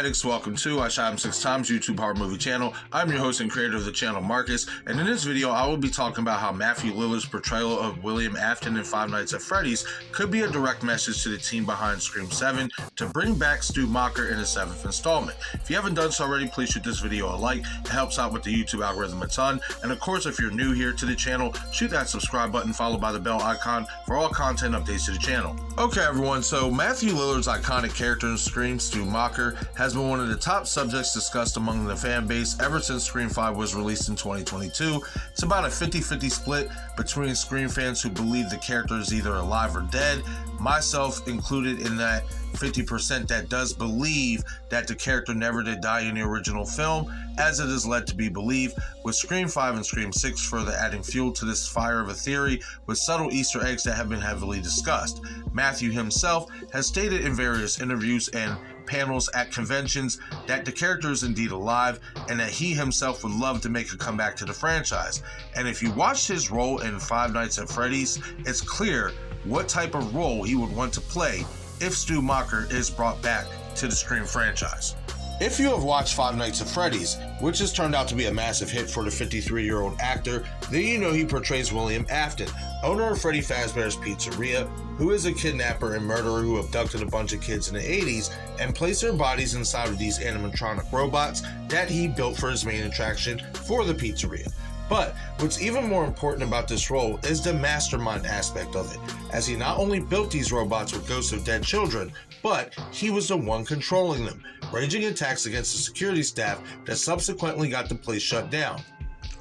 addicts, welcome to I Shot Him 6 Times YouTube horror movie channel. I'm your host and creator of the channel, Marcus, and in this video I will be talking about how Matthew Lillard's portrayal of William Afton in Five Nights at Freddy's could be a direct message to the team behind Scream 7 to bring back Stumacher in the 7th installment. If you haven't done so already, please shoot this video a like. It helps out with the YouTube algorithm a ton, and of course if you're new here to the channel, shoot that subscribe button followed by the bell icon for all content updates to the channel. Okay everyone, so Matthew Lillard's iconic character in Scream, Stumacher, has been one of the top subjects discussed among the fan base ever since Scream 5 was released in 2022. It's about a 50-50 split between Scream fans who believe the character is either alive or dead, myself included in that 50% that does believe that the character never did die in the original film, as it is led to be believed, with Scream 5 and Scream 6 further adding fuel to this fire of a theory with subtle Easter eggs that have been heavily discussed. Matthew himself has stated in various interviews and panels at conventions that the character is indeed alive and that he himself would love to make a comeback to the franchise. And if you watched his role in Five Nights at Freddy's, it's clear what type of role he would want to play if Stumacher is brought back to the Scream franchise. If you have watched Five Nights at Freddy's, which has turned out to be a massive hit for the 53-year-old actor, then you know he portrays William Afton, owner of Freddy Fazbear's Pizzeria, who is a kidnapper and murderer who abducted a bunch of kids in the 80s and placed their bodies inside of these animatronic robots that he built for his main attraction for the pizzeria. But what's even more important about this role is the mastermind aspect of it, as he not only built these robots with ghosts of dead children, but he was the one controlling them, raging attacks against the security staff that subsequently got the place shut down.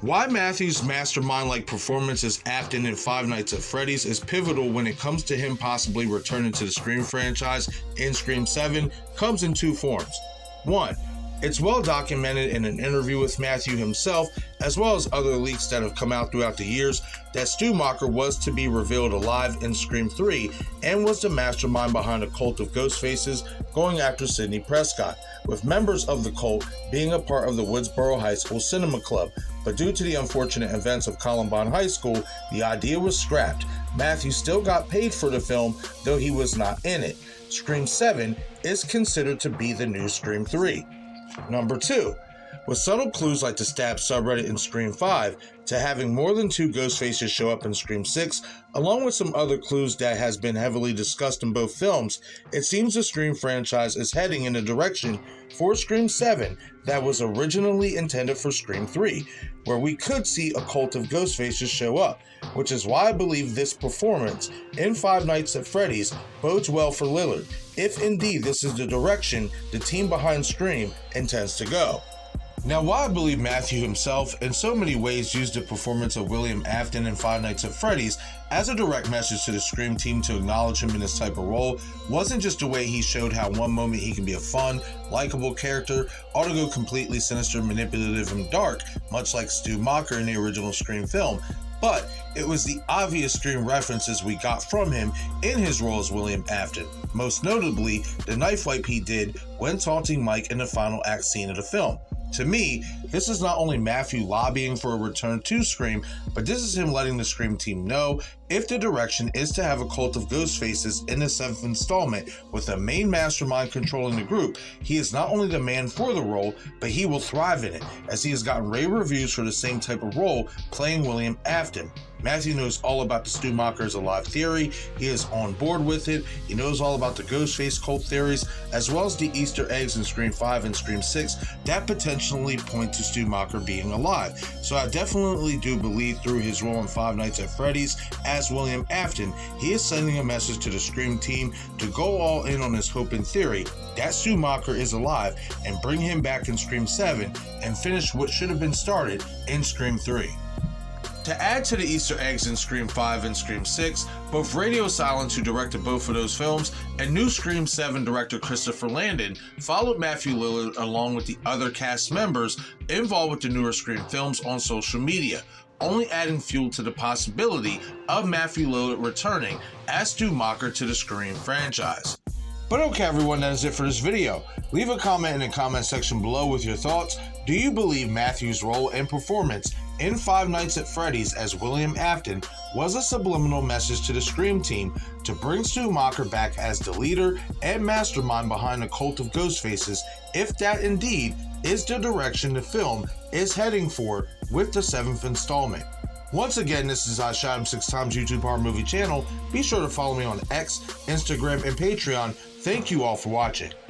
Why Matthew's mastermind-like performance as Afton in Five Nights at Freddy's is pivotal when it comes to him possibly returning to the Scream franchise in Scream 7 comes in two forms. One, it's well documented in an interview with Matthew himself, as well as other leaks that have come out throughout the years, that Stumacher was to be revealed alive in Scream 3 and was the mastermind behind a cult of ghostfaces going after Sidney Prescott, with members of the cult being a part of the Woodsboro High School Cinema Club. But due to the unfortunate events of Columbine High School, the idea was scrapped. Matthew still got paid for the film, though he was not in it. Scream 7 is considered to be the new Scream 3. Number 2, with subtle clues like the stab subreddit in Scream 5 to having more than 2 ghost faces show up in Scream 6, along with some other clues that has been heavily discussed in both films, it seems the Scream franchise is heading in a direction for Scream 7 that was originally intended for Scream 3, where we could see a cult of ghost faces show up, which is why I believe this performance in Five Nights at Freddy's bodes well for Lillard, if indeed this is the direction the team behind Scream intends to go. Now, while I believe Matthew himself in so many ways used the performance of William Afton in Five Nights at Freddy's as a direct message to the Scream team to acknowledge him in this type of role, wasn't just the way he showed how one moment he can be a fun, likable character, or to go completely sinister, manipulative, and dark, much like Stumacher in the original Scream film, but it was the obvious Scream references we got from him in his role as William Afton, most notably the knife wipe he did when taunting Mike in the final act scene of the film. To me, this is not only Matthew lobbying for a return to Scream, but this is him letting the Scream team know if the direction is to have a cult of ghost faces in the 7th installment with a main mastermind controlling the group, he is not only the man for the role, but he will thrive in it, as he has gotten rave reviews for the same type of role playing William Afton. Matthew knows all about the Stumacher is alive theory, he is on board with it, he knows all about the Ghostface cult theories, as well as the Easter eggs in Scream 5 and Scream 6 that potentially point to Stumacher being alive. So I definitely do believe through his role in Five Nights at Freddy's as William Afton, he is sending a message to the Scream team to go all in on his hope and theory that Stumacher is alive and bring him back in Scream 7 and finish what should have been started in Scream 3. To add to the Easter eggs in Scream 5 and Scream 6, both Radiosilence, who directed both of those films, and new Scream 7 director Christopherlandon followed Matthew Lillard along with the other cast members involved with the newer Scream films on social media, only adding fuel to the possibility of Matthew Lillard returning as Stumacher to the Scream franchise. But okay everyone, that is it for this video. Leave a comment in the comment section below with your thoughts. Do you believe Matthew's role and performance in Five Nights at Freddy's as William Afton was a subliminal message to the Scream team to bring Stumacher back as the leader and mastermind behind the cult of Ghostfaces, if that indeed is the direction the film is heading for with the 7th installment. Once again, this is I Shot Him 6 Times YouTube Horror Movie channel. Be sure to follow me on X, Instagram, and Patreon. Thank you all for watching.